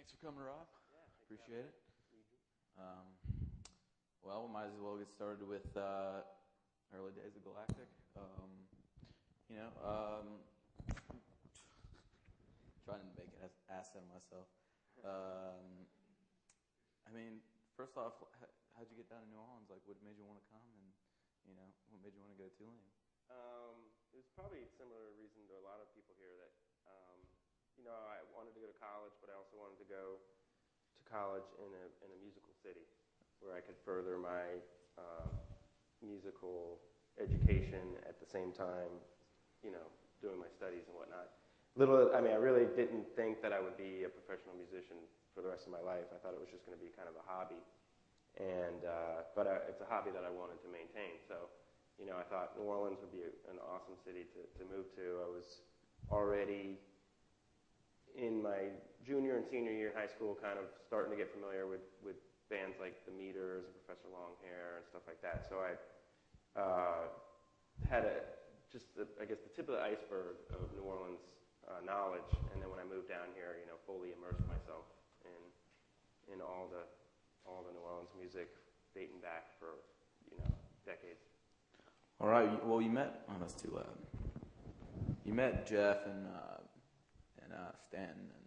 Thanks for coming, Rob. Yeah, Appreciate it. Well, we might as well get started with early days of Galactic. Trying to make an ass out of myself. First off, how'd you get down to New Orleans? Like, what made you want to come, and what made you want to go to Tulane? It was probably a similar reason to a lot of people here that, I wanted to go to college, but I also wanted to go to college in a musical city where I could further my musical education at the same time, doing my studies and whatnot. I really didn't think that I would be a professional musician for the rest of my life. I thought it was just going to be kind of a hobby, but it's a hobby that I wanted to maintain. So, I thought New Orleans would be an awesome city to move to. I was already in my junior and senior year in high school kind of starting to get familiar with bands like the Meters and Professor Longhair and stuff like that. So I had the tip of the iceberg of New Orleans knowledge, and then when I moved down here, fully immersed myself in all the New Orleans music dating back for decades. All right. Well, you met. Oh, that's too loud. You met Jeff and Stanton and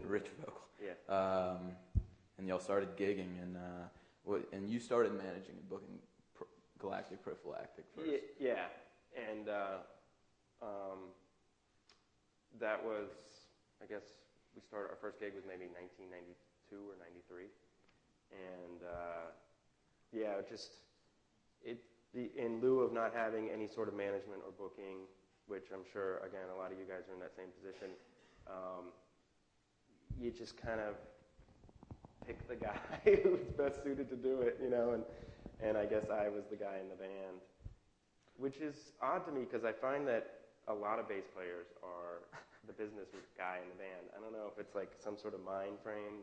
Rich Vocal. Yeah. And y'all started gigging, and you started managing and booking Galactic Prophylactic first. Yeah. And that was, I guess, our first gig was maybe 1992 or 93. And in lieu of not having any sort of management or booking, which I'm sure, again, a lot of you guys are in that same position, you just kind of pick the guy who's best suited to do it, and I guess I was the guy in the band, which is odd to me because I find that a lot of bass players are the business guy in the band. I don't know if it's like some sort of mind frame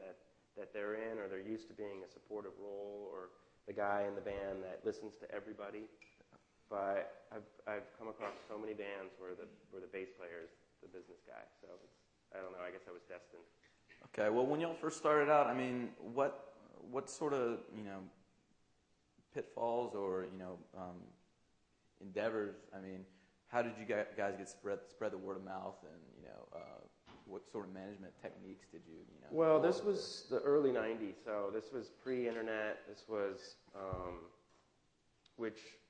that they're in, or they're used to being a supportive role, or the guy in the band that listens to everybody. But I've come across so many bands where the bass player is the business guy. So I don't know. I guess I was destined. Okay. Well, when y'all first started out, what sort of pitfalls or endeavors? How did you guys get spread the word of mouth, and what sort of management techniques did you Well, this was the early '90s, so this was pre-internet. This was which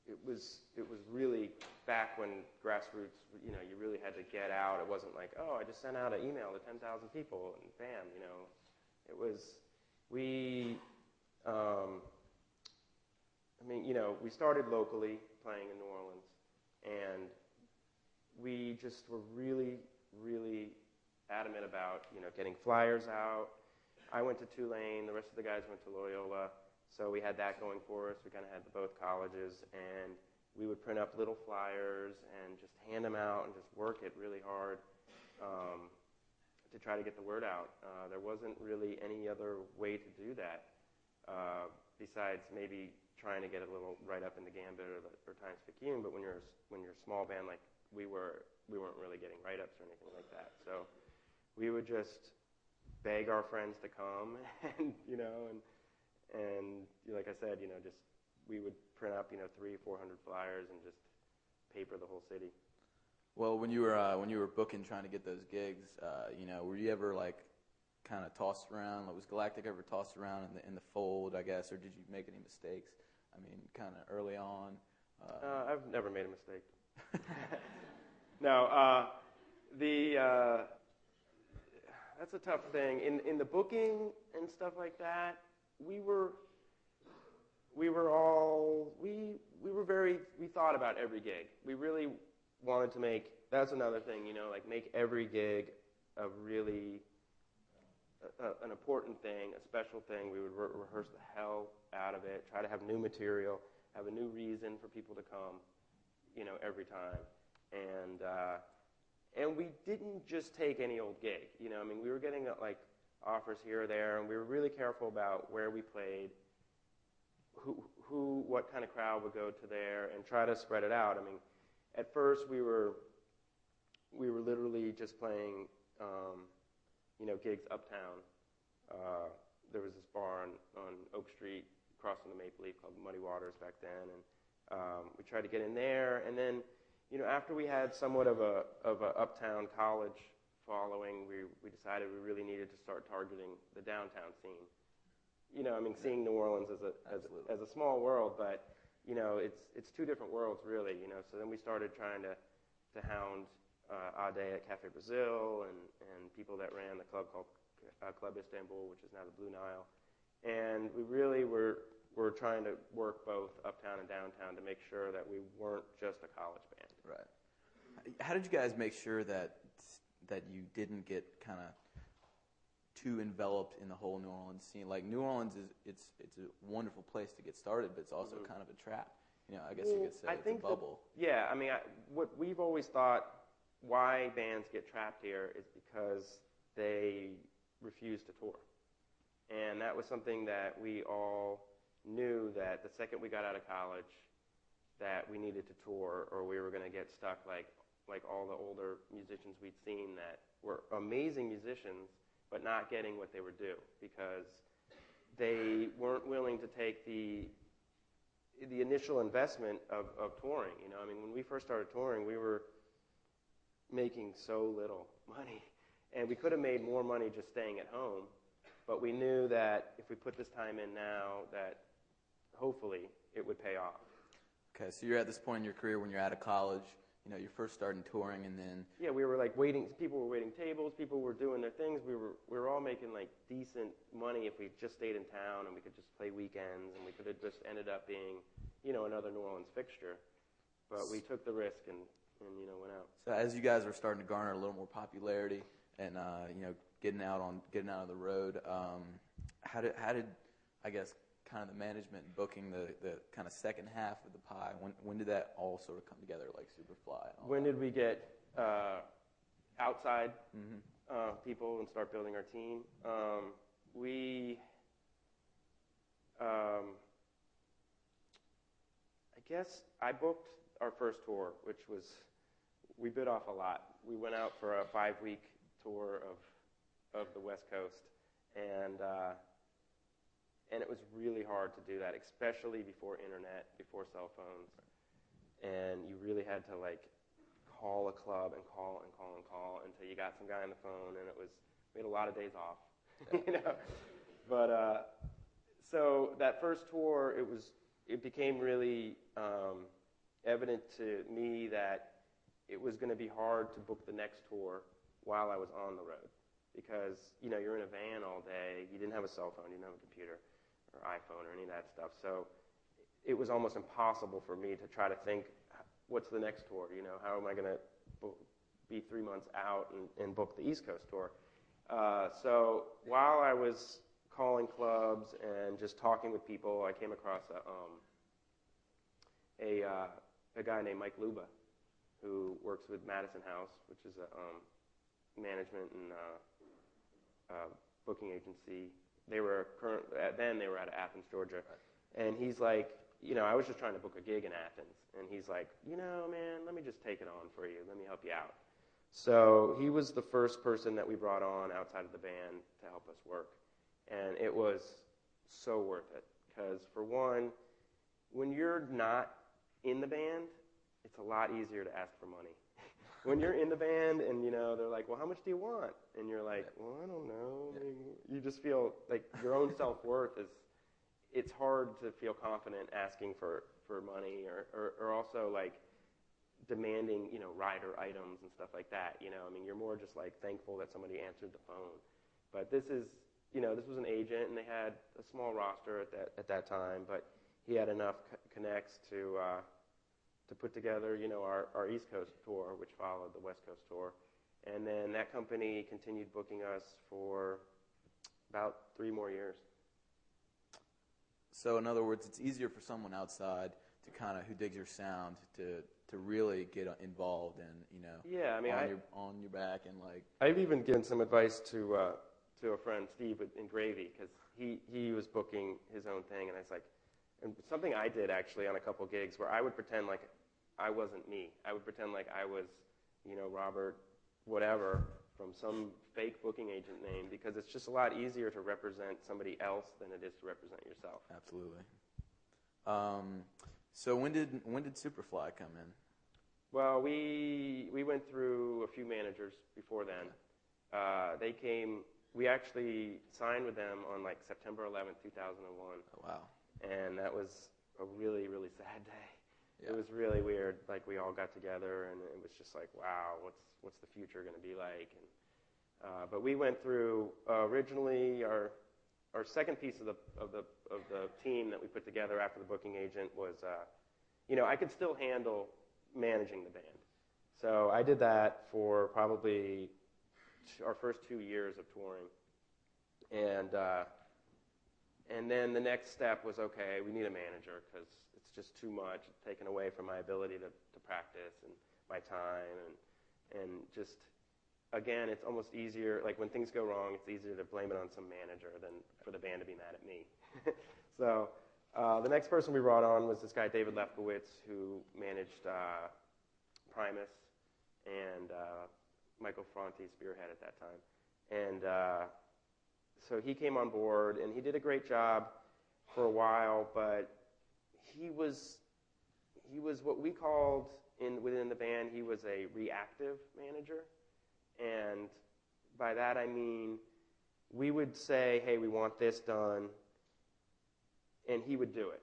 it was really back when grassroots. You really had to get out. It wasn't like, oh, I just sent out an email to 10,000 people and bam. It was we started locally playing in New Orleans, and we just were really, really adamant about, getting flyers out. I went to Tulane. The rest of the guys went to Loyola. So we had that going for us. We kind of had both colleges, and we would print up little flyers and just hand them out and just work it really hard to try to get the word out. There wasn't really any other way to do that besides maybe trying to get a little write-up in the Gambit or Times-Picayune. But when you're a small band like we weren't really getting write-ups or anything like that. So we would just beg our friends to come, and like I said, we would print up 300-400 flyers and just paper the whole city. Well, when you were booking, trying to get those gigs, were you ever kind of tossed around? Was Galactic ever tossed around in the fold, I guess, or did you make any mistakes? Kind of early on. I've never made a mistake. No, that's a tough thing. In the booking and stuff like that, we thought about every gig. We really wanted to make, that's another thing, make every gig a really an important thing, a special thing. We would rehearse the hell out of it, try to have new material, have a new reason for people to come, every time. And we didn't just take any old gig. We were getting offers here or there, and we were really careful about where we played, what kind of crowd would go to there, and try to spread it out. At first we were literally just playing gigs uptown. There was this bar on Oak Street across from the Maple Leaf called Muddy Waters back then, and we tried to get in there. And then, after we had somewhat of a uptown college following, we decided we really needed to start targeting the downtown scene. Seeing New Orleans as a small world, but it's two different worlds really. So then we started trying to hound Ade at Cafe Brazil and people that ran the club called Club Istanbul, which is now the Blue Nile, and we really were trying to work both uptown and downtown to make sure that we weren't just a college band. Right. How did you guys make sure that you didn't get kind of too enveloped in the whole New Orleans scene? Like, New Orleans it's a wonderful place to get started, but it's also kind of a trap. I guess you could say it's a bubble. What we've always thought, why bands get trapped here is because they refuse to tour. And that was something that we all knew, that the second we got out of college, that we needed to tour, or we were going to get stuck like all the older musicians we'd seen that were amazing musicians, but not getting what they were due because they weren't willing to take the initial investment of touring. When we first started touring, we were making so little money, and we could have made more money just staying at home, but we knew that if we put this time in now, that hopefully it would pay off. Okay, so you're at this point in your career when you're out of college, you're first starting touring, and then... Yeah, we were waiting, people were waiting tables, people were doing their things, we were all making decent money if we just stayed in town and we could just play weekends, and we could have just ended up being, another New Orleans fixture. But we took the risk and went out. So as you guys were starting to garner a little more popularity and, getting out on the road, how did I guess, kind of the management and booking the kind of second half of the pie, when did that all sort of come together, like Superfly and all When that? did we get outside people and start building our team? I guess I booked our first tour, which was, we bit off a lot. We went out for a 5-week tour of the West Coast, and it was really hard to do that, especially before internet, before cell phones. And you really had to call a club and call until you got some guy on the phone, and we had a lot of days off, But so that first tour, it became really evident to me that it was going to be hard to book the next tour while I was on the road, because you're in a van all day. You didn't have a cell phone, you didn't have a computer or iPhone or any of that stuff. So it was almost impossible for me to try to think, what's the next tour? How am I going to be 3 months out and book the East Coast tour? So while I was calling clubs and just talking with people, I came across a guy named Mike Luba, who works with Madison House, which is a management and booking agency. They were then they were out of Athens, Georgia, and he's like, I was just trying to book a gig in Athens, and he's like, man, let me just take it on for you. Let me help you out. So he was the first person that we brought on outside of the band to help us work, and it was so worth it, because for one, when you're not in the band, it's a lot easier to ask for money. When you're in the band and, they're like, well, how much do you want? And you're like, well, I don't know. I mean, you just feel like your own self-worth it's hard to feel confident asking for money or also demanding, rider items and stuff like that. You're more just thankful that somebody answered the phone. But this was an agent, and they had a small roster at that time, but he had enough connects to put together, our East Coast tour, which followed the West Coast tour. And then that company continued booking us for about 3 more years. So in other words, it's easier for someone outside to who digs your sound to really get involved and, yeah, on your back and I've even given some advice to a friend, Steve, in Gravy, because he was booking his own thing, and I was like, and something I did actually on a couple gigs where I would pretend I wasn't me. I would pretend I was, Robert whatever from some fake booking agent name, because it's just a lot easier to represent somebody else than it is to represent yourself. Absolutely. So when did Superfly come in? Well, we went through a few managers before then. They came. We actually signed with them on like September 11th, 2001. Oh, wow. And that was a really, really sad day. Yeah. It was really weird. Like, we all got together, and it was just like, wow, what's the future going to be like? And but we went through originally our second piece of the team that we put together after the booking agent was, I could still handle managing the band. So I did that for probably our first 2 years of touring. And then the next step was, okay, we need a manager because it's just too much. It's taken away from my ability to practice and my time. And just, again, it's almost easier, like when things go wrong, it's easier to blame it on some manager than for the band to be mad at me. So the next person we brought on was this guy, David Lefkowitz, who managed Primus, and Michael Franti Spearhead at that time. And so he came on board, and he did a great job for a while, but he was what we called within the band, he was a reactive manager. And by that I mean we would say, hey, we want this done, and he would do it.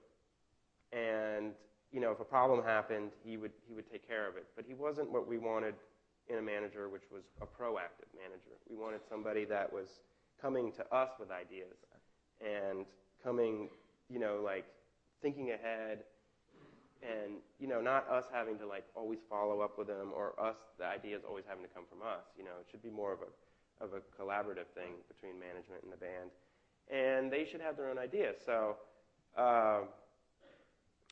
And if a problem happened, he would take care of it. But he wasn't what we wanted in a manager, which was a proactive manager. We wanted somebody that was coming to us with ideas and coming, like thinking ahead, and not us having to like always follow up with them, or the ideas always having to come from us. It should be more of a collaborative thing between management and the band, and they should have their own ideas. So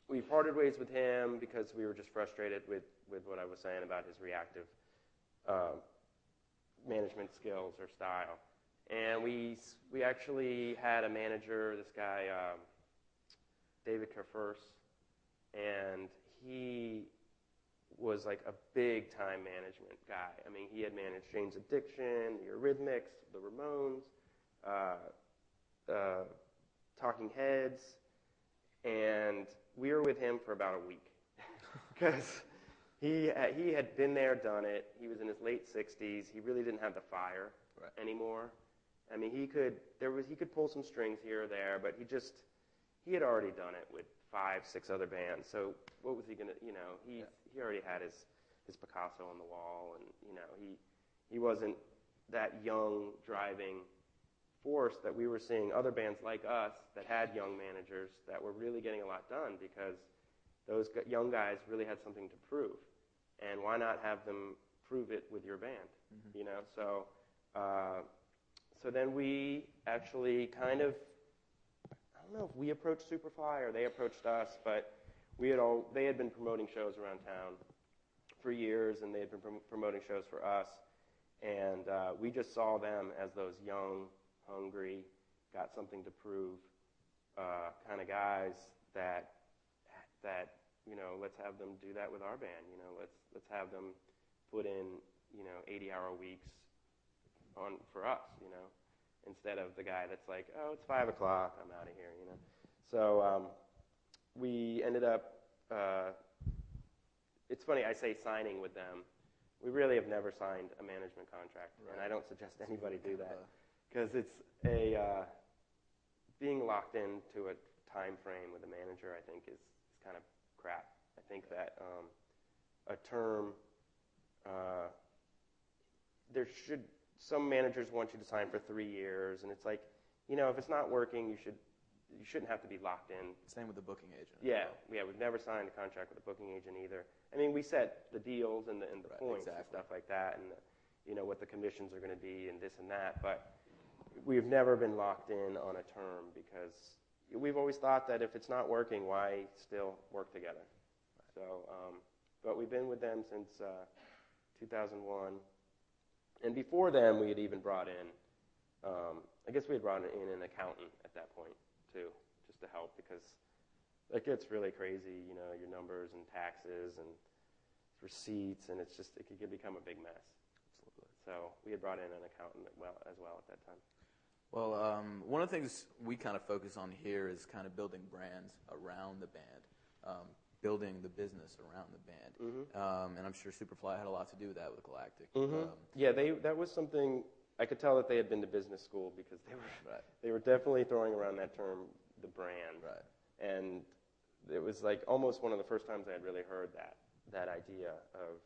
we parted ways with him because we were just frustrated with what I was saying about his reactive management skills or style. And we actually had a manager, this guy, David Kerfers, and he was like a big-time management guy. I mean, he had managed Jane's Addiction, the Eurythmics, the Ramones, Talking Heads, and we were with him for about a week because he had been there, done it. He was in his late 60s. He really didn't have the fire anymore. I mean, he could pull some strings here or there, but he had already done it with 5, 6 other bands. So what was he gonna? He already had his Picasso on the wall, and he wasn't that young driving force that we were seeing other bands like us that had young managers that were really getting a lot done, because those young guys really had something to prove, and why not have them prove it with your band? So. So then we actually kind of, I don't know if we approached Superfly or they approached us, but they had been promoting shows around town for years, and they had been promoting shows for us, and we just saw them as those young, hungry, got something to prove kind of guys that let's have them do that with our band. Let's have them put in 80-hour weeks for us, instead of the guy that's like, oh, it's 5 o'clock, I'm out of here, So we ended up, it's funny, I say signing with them. We really have never signed a management contract, and I don't suggest anybody do that, because it's being locked into a time frame with a manager, I think, is kind of crap. I think that a term, some managers want you to sign for 3 years, and it's like, if it's not working, you shouldn't have to be locked in. Same with the booking agent. Yeah, we've never signed a contract with a booking agent either. I mean, we set the deals and the points and stuff like that, and what the commissions are going to be and this and that, but we've never been locked in on a term, because we've always thought that if it's not working, why still work together? So, but we've been with them since 2001. And before then, we had even brought in, I guess we had brought in an accountant at that point, too, just to help, because it gets really crazy, your numbers and taxes and receipts, and it can become a big mess. Absolutely. So we had brought in an accountant as well at that time. Well, one of the things we kind of focus on here is kind of building brands around the band, building the business around the band. Mm-hmm. And I'm sure Superfly had a lot to do with that with Galactic. Mm-hmm. Yeah, that was something. I could tell that they had been to business school because they were definitely throwing around that term, the brand. Right. And it was like almost one of the first times I had really heard that idea of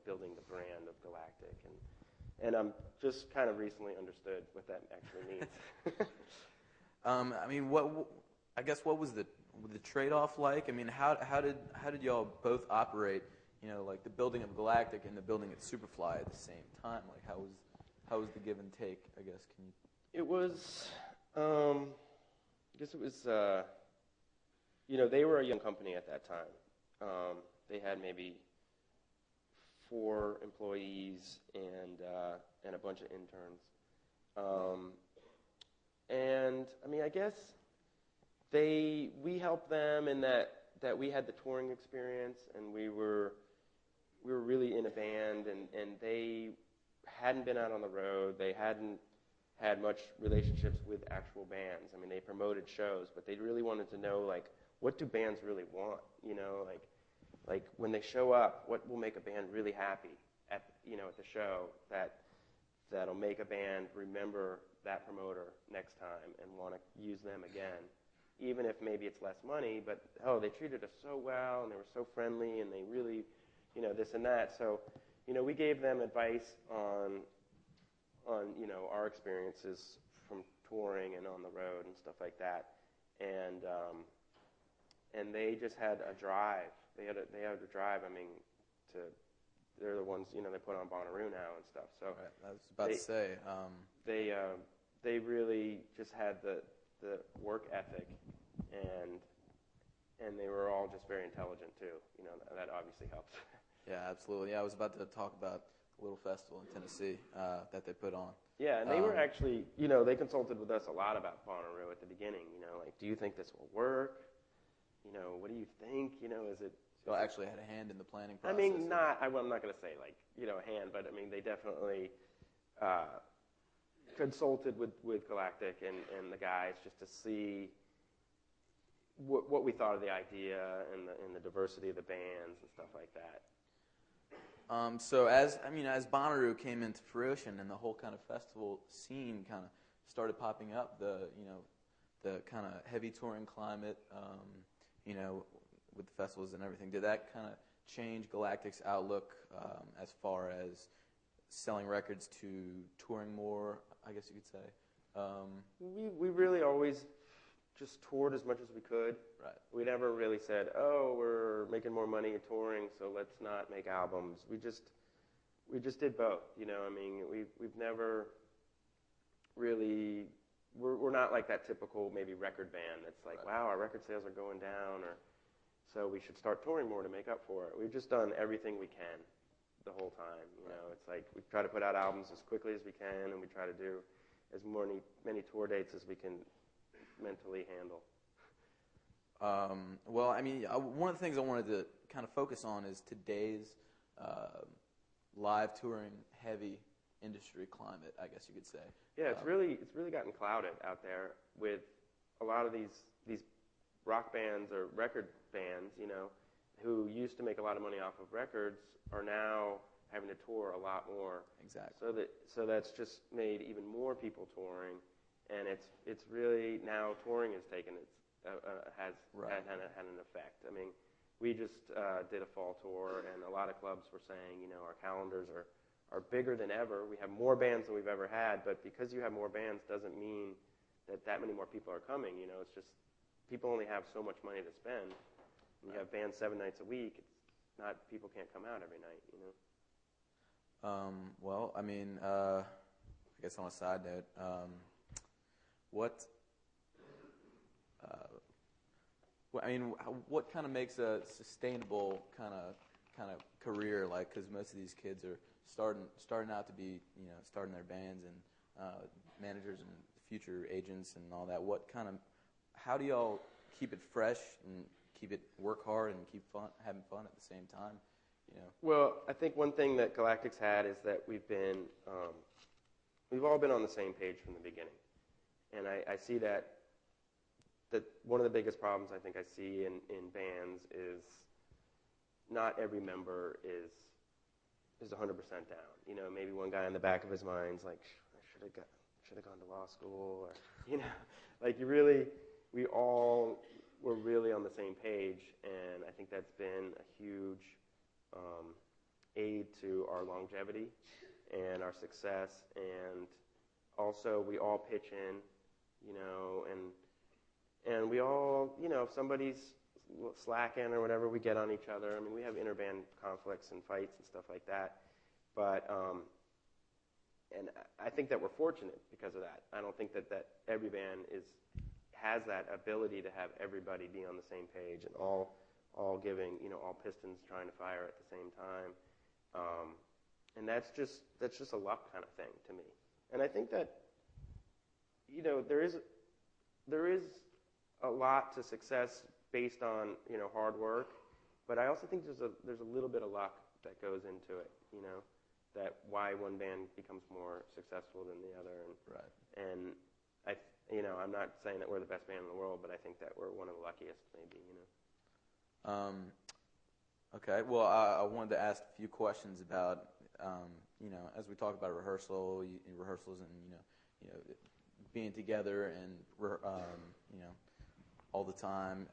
building the brand of Galactic, and I'm just kind of recently understood what that actually means. I mean, what was the trade-off like? I mean, how did y'all both operate? Like the building of Galactic and the building at Superfly at the same time. Like how was the give and take? I guess It was. I guess it was. They were a young company at that time. They had maybe 4 employees and a bunch of interns. And I mean, I guess we helped them in that we had the touring experience, and we were really in a band, and they hadn't been out on the road. They hadn't had much relationships with actual bands. I mean, they promoted shows, but they really wanted to know, like, what do bands really want? Like when they show up, what will make a band really happy at the show that'll make a band remember that promoter next time and want to use them again, even if maybe it's less money, but they treated us so well and they were so friendly and they really, this and that. So, we gave them advice on our experiences from touring and on the road and stuff like that, and they just had a drive. They had a drive. I mean, they're the ones they put on Bonnaroo now and stuff. So right. I was about to say they really just had the work ethic, and they were all just very intelligent too. That obviously helps. Yeah, absolutely. Yeah, I was about to talk about a little festival in Tennessee that they put on. Yeah, and they were actually, they consulted with us a lot about Bonnaroo at the beginning. Like, do you think this will work? What do you think? Is it? So I actually had a hand in the planning process. I mean, I'm not going to say like a hand, but I mean they definitely consulted with Galactic and the guys just to see what we thought of the idea and the diversity of the bands and stuff like that. So as Bonnaroo came into fruition and the whole kind of festival scene kind of started popping up, the kind of heavy touring climate, with the festivals and everything, did that kind of change Galactic's outlook as far as selling records to touring more, I guess you could say? We really always just toured as much as we could. Right. We never really said, "Oh, we're making more money at touring, so let's not make albums." We just did both. I mean, we've never really. We're not like that typical maybe record band that's like, right. Wow, our record sales are going down, or so we should start touring more to make up for it. We've just done everything we can the whole time. It's like we try to put out albums as quickly as we can, and we try to do as many tour dates as we can mentally handle. Well, I mean, one of the things I wanted to kind of focus on is today's live touring heavy industry climate, I guess you could say. Yeah, it's really gotten clouded out there with a lot of these rock bands or record bands, who used to make a lot of money off of records are now having to tour a lot more. Exactly. So that's just made even more people touring, and it's really now touring has taken had an effect. I mean, we just did a fall tour, and a lot of clubs were saying, our calendars are bigger than ever. We have more bands than we've ever had, but because you have more bands doesn't mean that many more people are coming. It's just people only have so much money to spend. When you have bands 7 nights a week, it's not people can't come out every night. Well, I mean, I guess on a side note, what kind of makes a sustainable kind of career? Like, because most of these kids are starting out to be, starting their bands and managers and future agents and all that. How do y'all keep it fresh and work hard and keep having fun at the same time? You know. Well, I think one thing that Galactic's had is that we've all been on the same page from the beginning. And I see that one of the biggest problems I think I see in bands is not every member is 100% down. You know, maybe one guy in the back of his mind's like, I should have gone to law school, or, you know, like we all were really on the same page, and I think that's been a huge aid to our longevity and our success. And also we all pitch in, you know, and we all, you know, if somebody's slacking or whatever, we get on each other. I mean, we have interband conflicts and fights and stuff like that, but and I think that we're fortunate because of that. I don't think that every band has that ability to have everybody be on the same page and all giving, you know, all pistons trying to fire at the same time. And that's just a luck kind of thing to me. And I think that, you know, there is a lot to success based on, you know, hard work, but I also think there's a little bit of luck that goes into it, you know, that why one band becomes more successful than the other. And, right. And you know, I'm not saying that we're the best band in the world, but I think that we're one of the luckiest, maybe, you know. Okay. Well, I wanted to ask a few questions about, you know, as we talk about rehearsals and you know, being together and you know, all the time.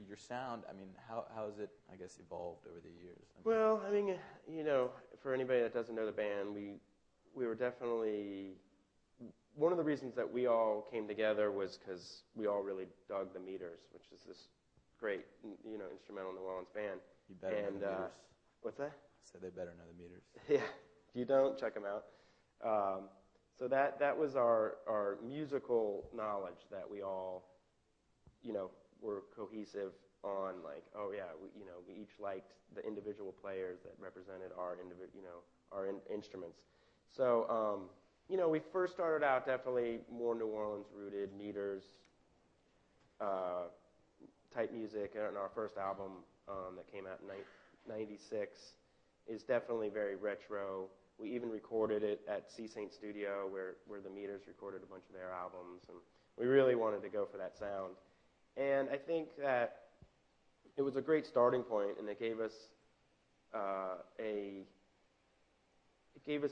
Your sound, I mean, how has it, I guess, evolved over the years? Well, I mean, you know, for anybody that doesn't know the band, we were definitely, one of the reasons that we all came together was because we all really dug the Meters, which is this great, you know, instrumental New Orleans band. You better know the Meters. What's that? So they better know the Meters. Yeah, if you don't, check them out. So that was our musical knowledge that we all, you know, were cohesive on, like, oh yeah, we each liked the individual players that represented our instruments. So you know, we first started out definitely more New Orleans rooted, Meters type music, and our first album that came out in '96 is definitely very retro. We even recorded it at C. Saint Studio, where the Meters recorded a bunch of their albums, and we really wanted to go for that sound. And I think that it was a great starting point, and it gave us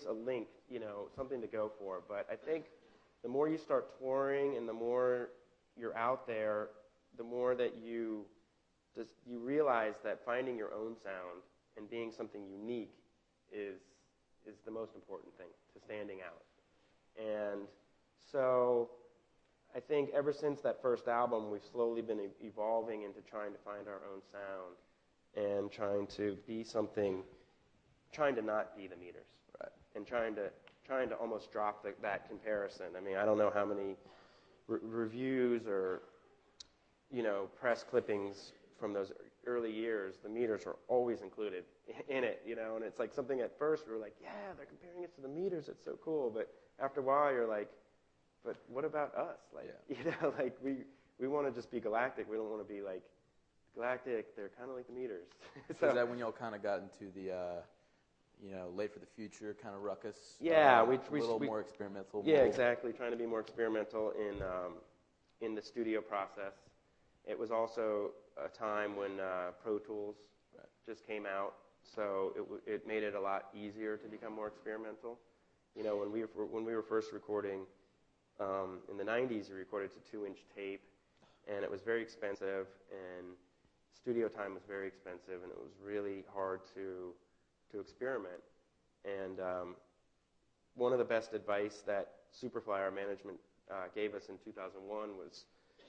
a link, you know, something to go for. But I think the more you start touring and the more you're out there, the more that you realize that finding your own sound and being something unique is the most important thing to standing out. And so I think ever since that first album, we've slowly been evolving into trying to find our own sound and trying to be something, trying to not be the Meters, right? And trying to almost drop that comparison. I mean, I don't know how many reviews or, you know, press clippings from those early years, the Meters are always included in it, you know, and it's like something at first we were like, yeah, they're comparing it to the Meters, it's so cool, but after a while you're like, but what about us? Like, yeah. You know, like we want to just be Galactic. We don't want to be like Galactic. They're kind of like the Meters. So is that when y'all kind of got into the, you know, Late for the Future kind of ruckus? Yeah, a little more experimental. Yeah, exactly. Trying to be more experimental in the studio process. It was also a time when Pro Tools just came out, so it made it a lot easier to become more experimental. You know, when we were first recording. In the 90s, we recorded to 2-inch tape, and it was very expensive, and studio time was very expensive, and it was really hard to experiment. And one of the best advice that Superfly, our management, gave us in 2001 was,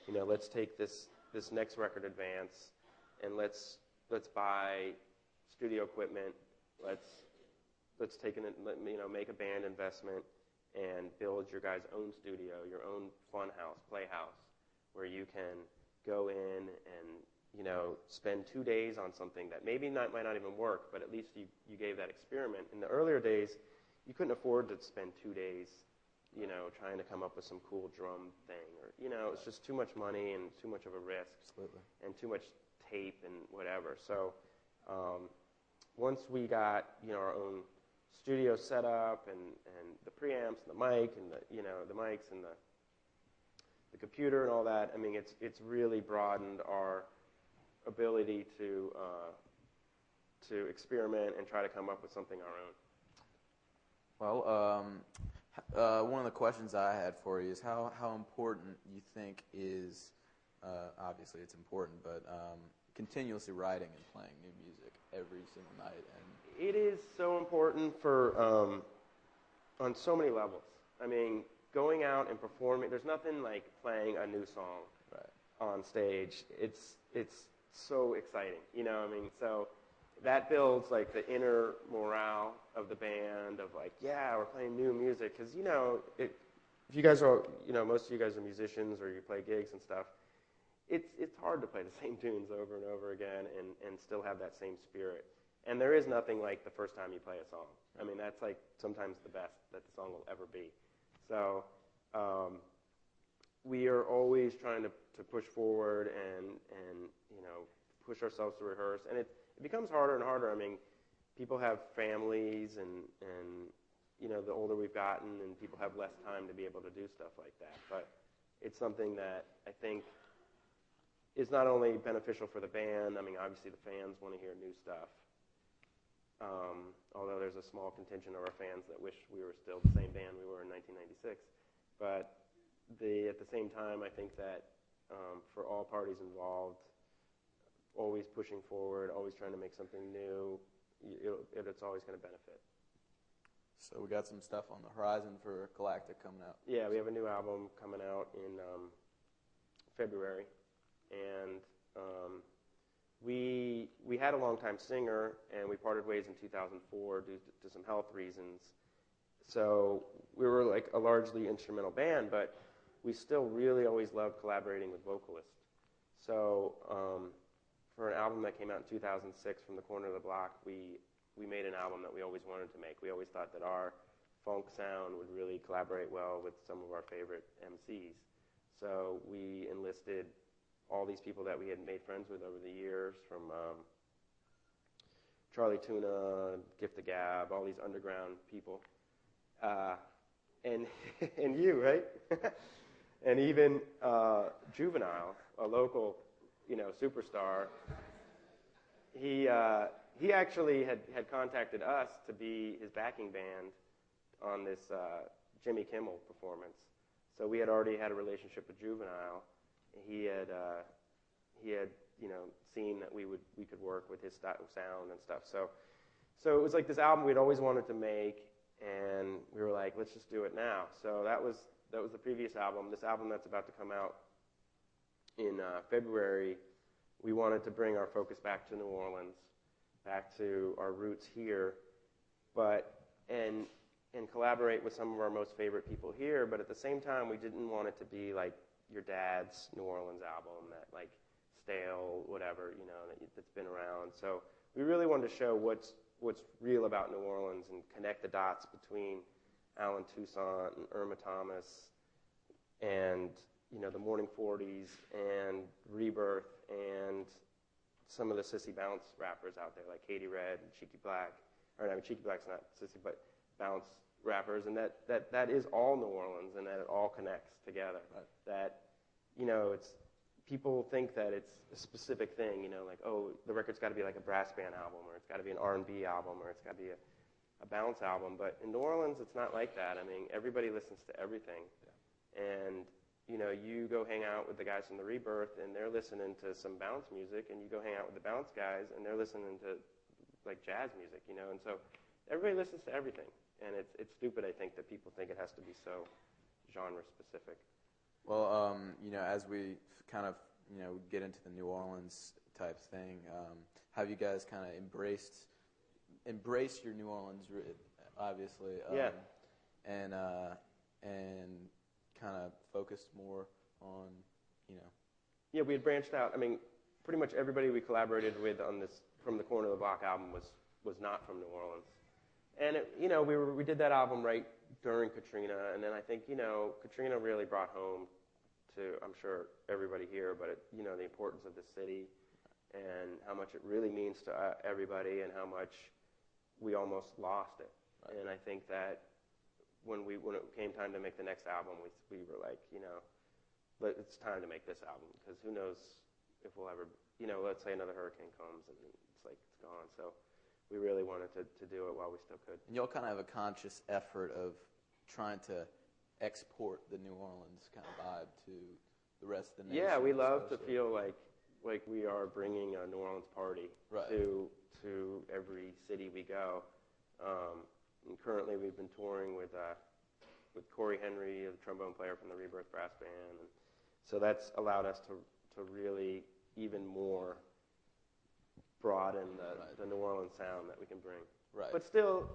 you know, let's take this next record advance, and let's buy studio equipment. Let's take make a band investment and build your guys' own studio, your own fun house, playhouse, where you can go in and, you know, spend 2 days on something that maybe might not even work, but at least you gave that experiment. In the earlier days, you couldn't afford to spend 2 days, you know, trying to come up with some cool drum thing, or, you know, it's just too much money and too much of a risk. Absolutely. And too much tape and whatever. So once we got, our own studio set up and the preamps and the mic and the mics and the computer and all that, I mean, it's really broadened our ability to experiment and try to come up with something our own. Well, one of the questions I had for you is how important you think is, obviously it's important, but continuously writing and playing new music every single night. And it is so important for on so many levels. I mean, going out and performing, there's nothing like playing a new song on stage. It's so exciting, I mean, so that builds like the inner morale of the band of like, yeah, we're playing new music, because if you guys are, most of you guys are musicians or you play gigs and stuff, it's hard to play the same tunes over and over again and still have that same spirit. And there is nothing like the first time you play a song. I mean, that's like sometimes the best that the song will ever be. So we are always trying to push forward and push ourselves to rehearse. And it becomes harder and harder. I mean, people have families and the older we've gotten, and people have less time to be able to do stuff like that. But it's something that I think is not only beneficial for the band. I mean, obviously the fans want to hear new stuff. Although there's a small contingent of our fans that wish we were still the same band we were in 1996. But at the same time, I think that for all parties involved, always pushing forward, always trying to make something new, it's always going to benefit. So we got some stuff on the horizon for Galactic coming out. Yeah, we have a new album coming out in February, and we had a longtime singer, and we parted ways in 2004 due to some health reasons. So we were like a largely instrumental band, but we still really always loved collaborating with vocalists. So for an album that came out in 2006 from the Corner of the Block, we made an album that we always wanted to make. We always thought that our funk sound would really collaborate well with some of our favorite MCs. So we enlisted all these people that we had made friends with over the years, from Charlie Tuna, Gift the Gab, all these underground people. And you, right? And even Juvenile, a local, superstar. He actually had contacted us to be his backing band on this Jimmy Kimmel performance. So we had already had a relationship with Juvenile. He had seen that we could work with his sound and stuff. So it was like this album we'd always wanted to make, and we were like, let's just do it now. So that was the previous album. This album that's about to come out in February, we wanted to bring our focus back to New Orleans, back to our roots here, and collaborate with some of our most favorite people here. But at the same time, we didn't want it to be like your dad's New Orleans album, that like stale whatever, that's been around. So we really wanted to show what's real about New Orleans and connect the dots between Alan Toussaint and Irma Thomas and the Morning 40s and Rebirth and some of the sissy bounce rappers out there like Katie Red and Cheeky Black. Cheeky Black's not sissy, but bounce rappers, and that is all New Orleans, and that it all connects together. Right. That it's people think that it's a specific thing, like, oh, the record's got to be like a brass band album, or it's got to be an R&B album, or it's got to be a bounce album. But in New Orleans, it's not like that. I mean, everybody listens to everything. Yeah. And you go hang out with the guys from the Rebirth, and they're listening to some bounce music, and you go hang out with the bounce guys, and they're listening to like jazz music, and so everybody listens to everything. And it's stupid, I think, that people think it has to be so genre specific. Well, as we kind of get into the New Orleans type thing, have you guys kind of embraced your New Orleans, obviously, and kind of focused more on, Yeah, we had branched out. I mean, pretty much everybody we collaborated with on this From the Corner of the Block album was not from New Orleans. And we did that album right during Katrina, and then I think Katrina really brought home to, I'm sure, everybody here, but the importance of the city and how much it really means to everybody, and how much we almost lost it. Right. And I think that when it came time to make the next album, we were like, it's time to make this album, because who knows if we'll ever, let's say another hurricane comes and it's like it's gone. So we really wanted to do it while we still could. And y'all kind of have a conscious effort of trying to export the New Orleans kind of vibe to the rest of the nation. Yeah, we love to feel like we are bringing a New Orleans party right. to every city we go. And currently, we've been touring with Corey Henry, the trombone player from the Rebirth Brass Band, and so that's allowed us to really even more broaden the New Orleans sound that we can bring. Right. But still,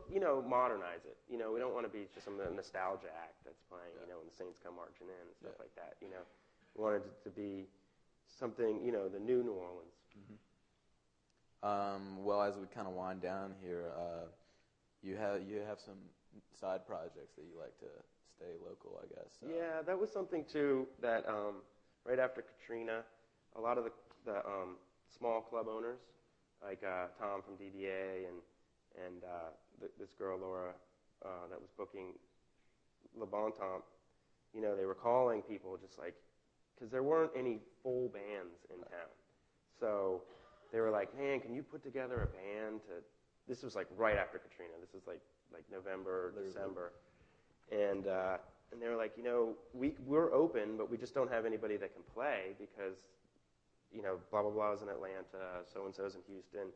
modernize it. We don't want to be just some nostalgia act that's playing, when the Saints come marching in and stuff like that. We wanted it to be something, the new New Orleans. Mm-hmm. Well, as we kind of wind down here, you have some side projects that you like to stay local, I guess. Yeah, that was something too that right after Katrina, a lot of the small club owners, like Tom from DBA and this girl Laura that was booking Le Bon Temps, they were calling people just like, because there weren't any full bands in town. So they were like, man, can you put together a band to, this was like right after Katrina. This was like November, December. And they were like, we're open, but we just don't have anybody that can play because, blah, blah, blah is in Atlanta, so-and-so's in Houston.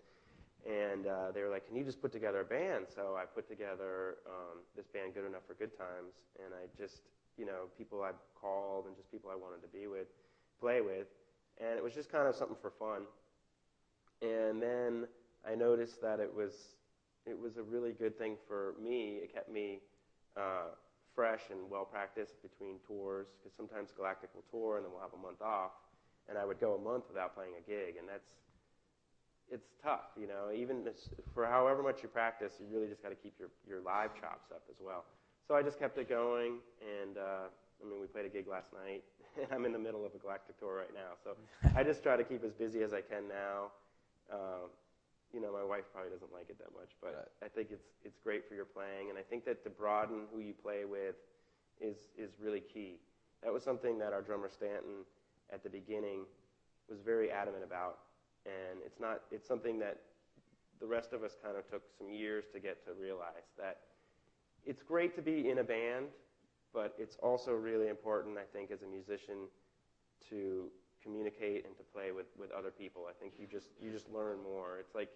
And they were like, can you just put together a band? So I put together this band, Good Enough for Good Times, and I just, people I called and just people I wanted to play with, and it was just kind of something for fun. And then I noticed that it was a really good thing for me. It kept me fresh and well-practiced between tours, because sometimes Galactic will tour and then we'll have a month off, and I would go a month without playing a gig, and it's tough, even for however much you practice, you really just got to keep your live chops up as well. So I just kept it going, and we played a gig last night, and I'm in the middle of a Galactic tour right now, so I just try to keep as busy as I can now. My wife probably doesn't like it that much, but right. I think it's great for your playing, and I think that to broaden who you play with is really key. That was something that our drummer Stanton at the beginning was very adamant about, and it's something that the rest of us kind of took some years to get to realize, that it's great to be in a band, but it's also really important, I think, as a musician to communicate and to play with other people. I think you just learn more. It's like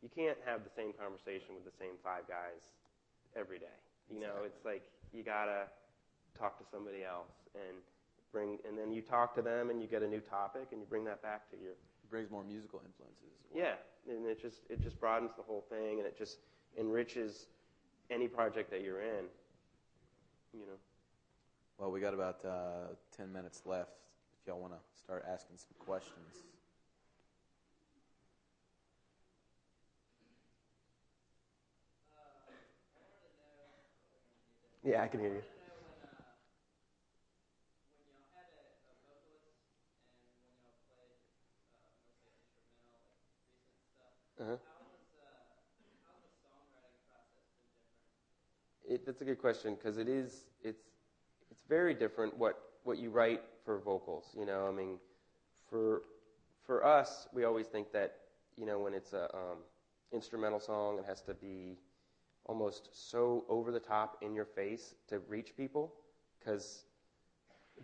you can't have the same conversation with the same five guys every day. Exactly. It's like you gotta talk to somebody else and then you talk to them and you get a new topic and you bring that back to your. It brings more musical influences. Yeah, and it just broadens the whole thing, and it just enriches any project that you're in. Well, we got about 10 minutes left. If y'all want to start asking some questions. Yeah, I can hear you. Uh-huh. How's the songwriting process been different? That's a good question, because it's very different what you write for vocals. For us, we always think that when it's a instrumental song, it has to be almost so over the top in your face to reach people, because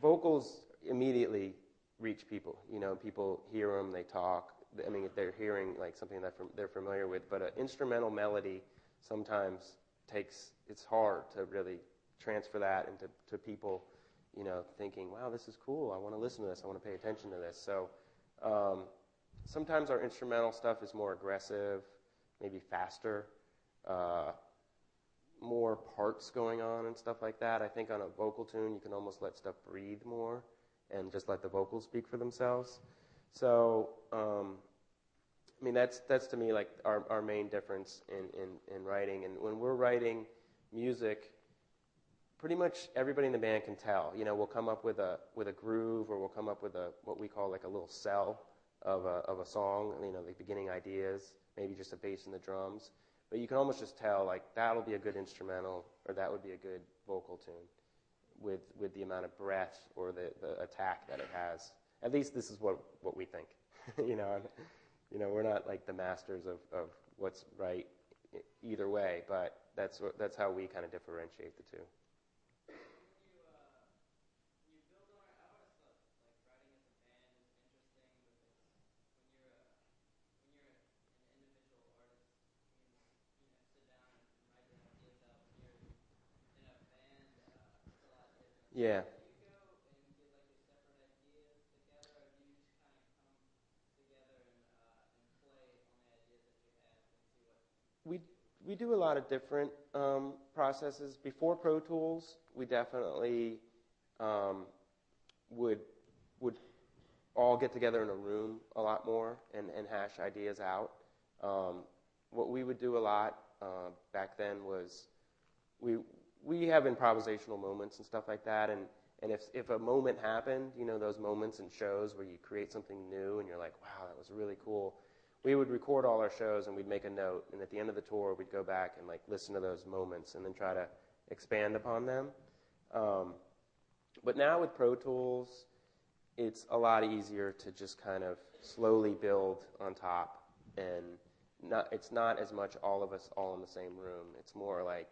vocals immediately reach people. People hear them, they talk. If they're hearing like something that they're familiar with, but an instrumental melody sometimes it's hard to really transfer that into people, thinking, wow, this is cool. I want to listen to this. I want to pay attention to this. So sometimes our instrumental stuff is more aggressive, maybe faster, more parts going on and stuff like that. I think on a vocal tune, you can almost let stuff breathe more and just let the vocals speak for themselves. So, that's to me like our main difference in writing. And when we're writing music, pretty much everybody in the band can tell. We'll come up with a groove, or we'll come up with what we call like a little cell of a song, the beginning ideas, maybe just a bass and the drums. But you can almost just tell, like, that'll be a good instrumental, or that would be a good vocal tune with the amount of breath or the attack that it has. At least this is what we think. We're not like the masters of what's right either way, but that's how we kind of differentiate the two. Yeah. We do a lot of different processes. Before Pro Tools, we definitely would all get together in a room a lot more and hash ideas out. What we would do a lot back then was we have improvisational moments and stuff like that, and if a moment happened, those moments in shows where you create something new and you're like, wow, that was really cool, we would record all our shows and we'd make a note, and at the end of the tour we'd go back and like listen to those moments and then try to expand upon them. But now with Pro Tools, it's a lot easier to just kind of slowly build on top, and it's not as much all of us all in the same room. It's more like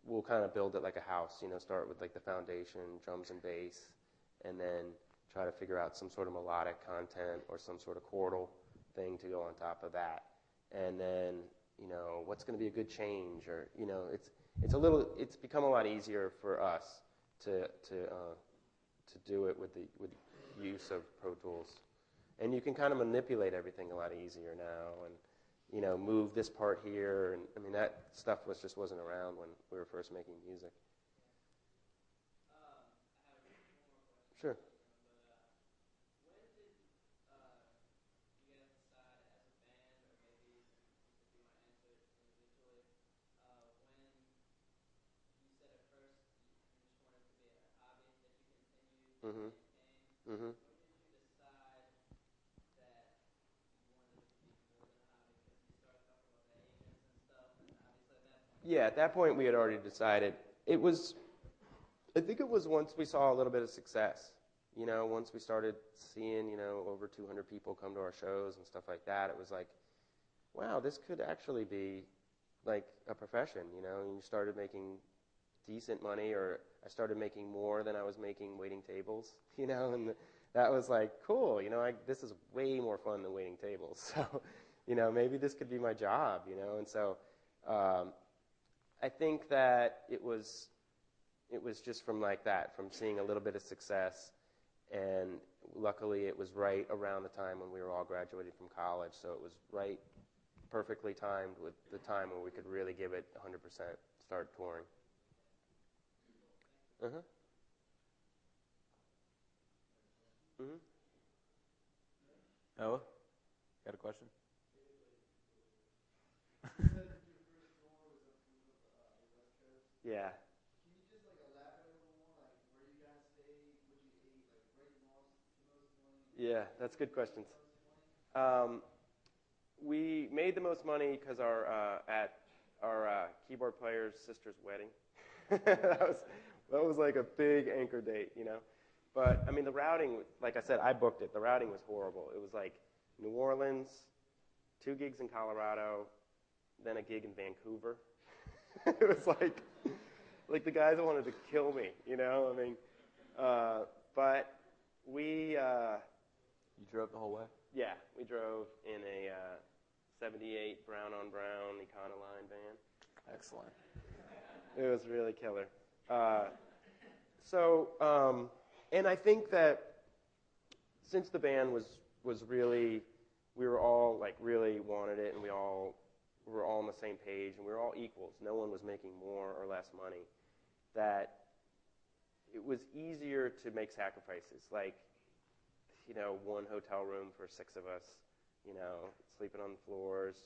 we'll kind of build it like a house, start with like the foundation, drums and bass, and then try to figure out some sort of melodic content or some sort of chordal thing to go on top of that. And then, what's going to be a good change, or, it's become a lot easier for us to do it with the use of Pro Tools. And you can kind of manipulate everything a lot easier now, and move this part here, and I mean that stuff wasn't around when we were first making music. Sure. Mhm. Mhm. Yeah, at that point we had already decided. I think it was once we saw a little bit of success. Once we started seeing, over 200 people come to our shows and stuff like that, it was like, wow, this could actually be like a profession, and you started making decent money, or I started making more than I was making waiting tables, and that was like, cool, this is way more fun than waiting tables. So, maybe this could be my job, and so I think that it was just from like that, from seeing a little bit of success, and luckily it was right around the time when we were all graduating from college, so it was right, perfectly timed with the time where we could really give it 100%, start touring. Uh-huh. Mm-hmm. Noah, got a question? Yeah. Yeah, that's good questions. We made the most money because at our keyboard player's sister's wedding. that was like a big anchor date, But I mean, the routing, like I said, I booked it. The routing was horrible. It was like New Orleans, 2 gigs in Colorado, then a gig in Vancouver. It was like the guys wanted to kill me, I mean, but we. You drove the whole way? Yeah, we drove in a 78 brown on brown Econoline van. Excellent. It was really killer. And I think that since the band was really, we were all like really wanted it, and we were all on the same page, and we were all equals. No one was making more or less money. That it was easier to make sacrifices, like, one hotel room for 6 of us, sleeping on the floors.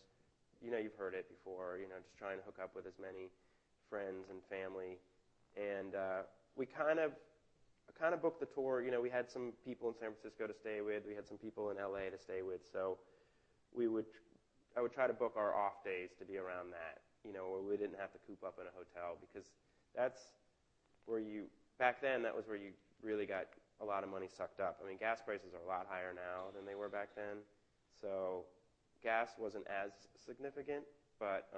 You've heard it before, just trying to hook up with as many friends and family. And we kind of kind of booked the tour. You know, we had some people in San Francisco to stay with. We had some people in LA to stay with. So I would try to book our off days to be around that, you know, where we didn't have to coop up in a hotel, because that's where back then, that was where you really got a lot of money sucked up. I mean, gas prices are a lot higher now than they were back then. So gas wasn't as significant, but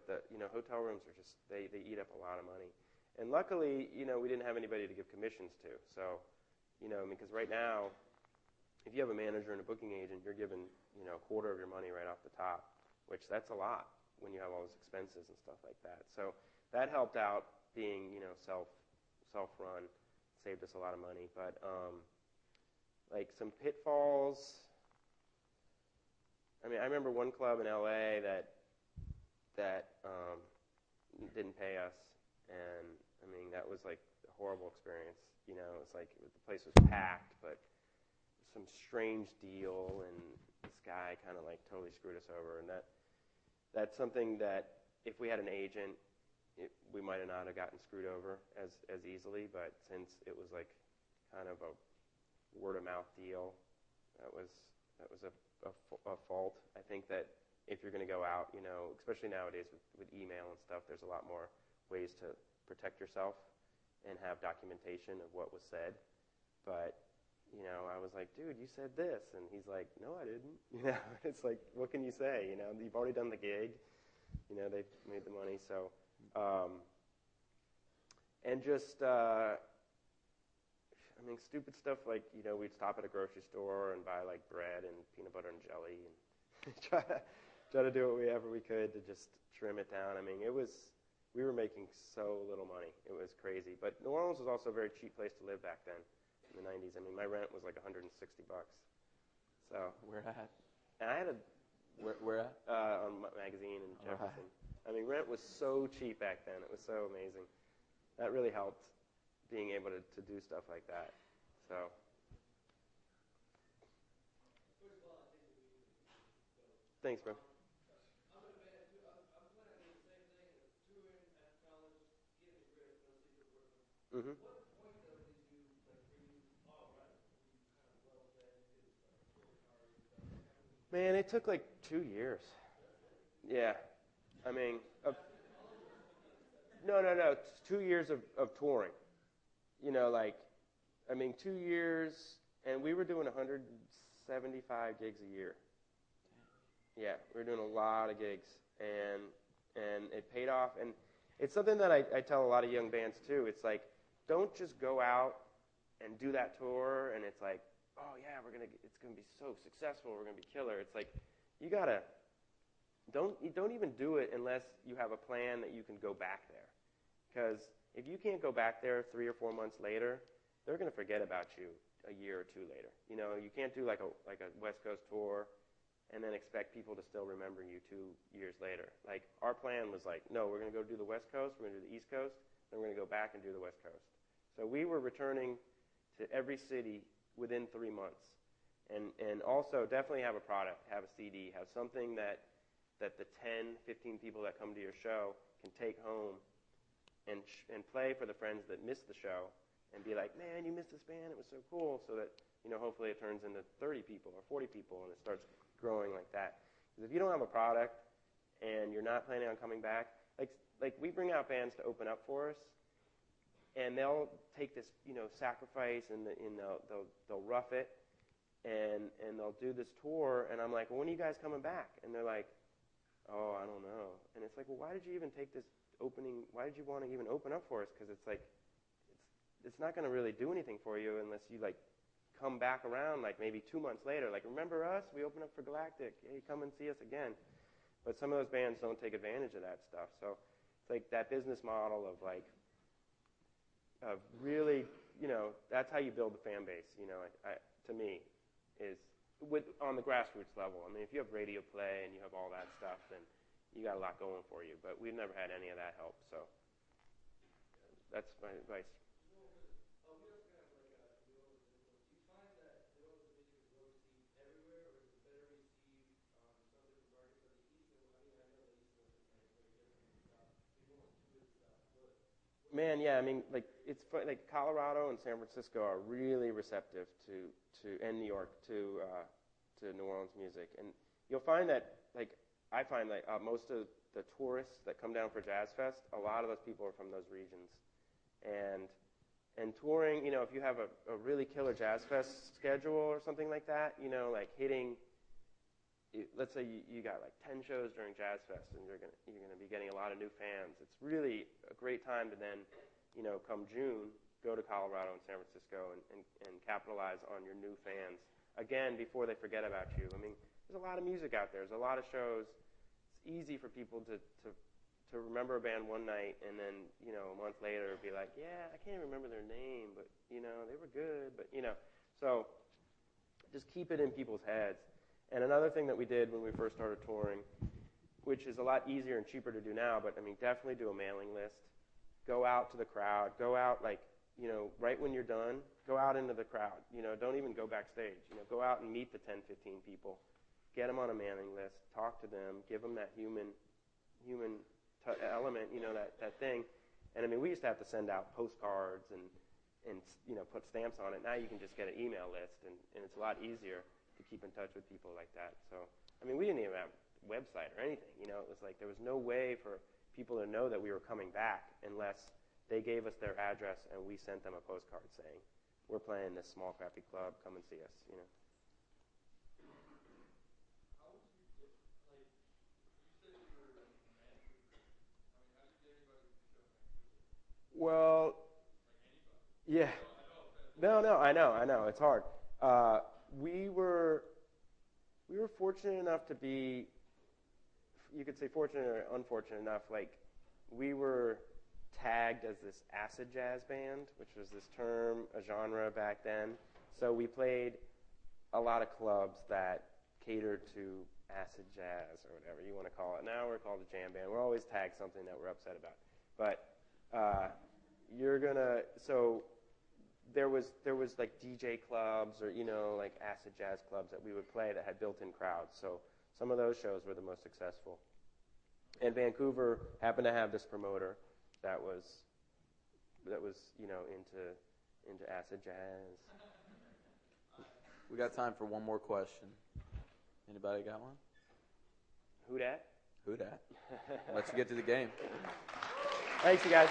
the, you know, hotel rooms are just, they eat up a lot of money. And luckily, you know, we didn't have anybody to give commissions to. So, you know, because right now, if you have a manager and a booking agent, you're given, you know, a quarter of your money right off the top, which that's a lot when you have all those expenses and stuff like that. So that helped out being, you know, self-run, saved us a lot of money. But like some pitfalls, I mean, I remember one club in LA that didn't pay us, and I mean, that was like a horrible experience. You know, it's like the place was packed, but some strange deal, and this guy kind of like totally screwed us over. And that's something that if we had an agent, we might have not have gotten screwed over as easily. But since it was like kind of a word of mouth deal, that was a fault. I think that if you're going to go out, you know, especially nowadays with email and stuff, there's a lot more ways to protect yourself and have documentation of what was said. But, you know, I was like, dude, you said this. And he's like, no, I didn't. You know, it's like, what can you say? You know, you've already done the gig. You know, they've made the money. So, and just, I mean, stupid stuff like, you know, we'd stop at a grocery store and buy like bread and peanut butter and jelly and try to do whatever we could to just trim it down. I mean, we were making so little money. It was crazy. But New Orleans was also a very cheap place to live back then in the 90s. I mean, my rent was like $160. So Where at? and I had Where at? on my magazine in Jefferson. Right. I mean, rent was so cheap back then. It was so amazing. That really helped, being able to do stuff like that. So. Thanks, bro. Mm-hmm. Man, it took like 2 years. Yeah. I mean, no. It's 2 years of touring. You know, like, I mean, 2 years, and we were doing 175 gigs a year. Yeah, we were doing a lot of gigs, and it paid off. And it's something that I tell a lot of young bands too. It's like, don't just go out and do that tour, and it's like, oh yeah, it's gonna be so successful. We're gonna be killer. It's like, you gotta don't even do it unless you have a plan that you can go back there. Because if you can't go back there 3 or 4 months later, they're gonna forget about you a year or two later. You know, you can't do like a West Coast tour and then expect people to still remember you 2 years later. Like, our plan was like, no, we're going to go do the West Coast, we're going to do the East Coast, then we're going to go back and do the West Coast. So we were returning to every city within 3 months. And also, definitely have a product, have a CD, have something that the 10, 15 people that come to your show can take home and play for the friends that missed the show and be like, man, you missed this band, it was so cool, so that, you know, hopefully it turns into 30 people or 40 people and it starts growing like that. Because if you don't have a product and you're not planning on coming back, like we bring out bands to open up for us, and they'll take this, you know, sacrifice, and they'll rough it, and they'll do this tour, and I'm like, well, when are you guys coming back? And they're like, oh, I don't know. And it's like, well, why did you even take this opening? Why did you want to even open up for us? Because it's like, it's not going to really do anything for you unless you like come back around like maybe 2 months later. Like, remember us? We opened up for Galactic. Hey, come and see us again. But some of those bands don't take advantage of that stuff. So it's like that business model of like, of really, you know, that's how you build the fan base, you know, to me, is on the grassroots level. I mean, if you have radio play and you have all that stuff, then you got a lot going for you. But we've never had any of that help. So that's my advice. Man, yeah, I mean, like it's like Colorado and San Francisco are really receptive and New York to New Orleans music, and you'll find that like I find like most of the tourists that come down for Jazz Fest, a lot of those people are from those regions, and touring, you know, if you have a really killer Jazz Fest schedule or something like that, you know, like hitting. Let's say you got like 10 shows during Jazz Fest, and you're gonna be getting a lot of new fans. It's really a great time to then, you know, come June, go to Colorado and San Francisco and capitalize on your new fans again before they forget about you. I mean, there's a lot of music out there. There's a lot of shows. It's easy for people to remember a band one night and then, you know, a month later be like, yeah, I can't remember their name, but you know, they were good, but you know, so just keep it in people's heads. And another thing that we did when we first started touring, which is a lot easier and cheaper to do now, but I mean, definitely do a mailing list. Go out to the crowd. Go out like, you know, right when you're done, go out into the crowd. You know, don't even go backstage. You know, go out and meet the 10, 15 people. Get them on a mailing list. Talk to them. Give them that human element, you know, that thing. And I mean, we used to have to send out postcards and you know, put stamps on it. Now you can just get an email list, and it's a lot easier to keep in touch with people like that. So, I mean, we didn't even have a website or anything. You know, it was like there was no way for people to know that we were coming back unless they gave us their address and we sent them a postcard saying, we're playing this small, crappy club. Come and see us, you know. How would you get, like, you said you were in Vancouver. I mean, how do you get anybody to show in Vancouver? Well, Like anybody? yeah. I know. No, I know. It's hard. We were fortunate enough to be, you could say fortunate or unfortunate enough, like we were tagged as this acid jazz band, which was this term, a genre back then. So we played a lot of clubs that catered to acid jazz or whatever you want to call it. Now we're called a jam band. We're always tagged something that we're upset about. But so there was like DJ clubs or, you know, like acid jazz clubs that we would play that had built-in crowds. So some of those shows were the most successful. And Vancouver happened to have this promoter that was you know, into acid jazz. We got time for one more question. Anybody got one? Who dat? Who dat? Let's get to the game. Thanks, you guys.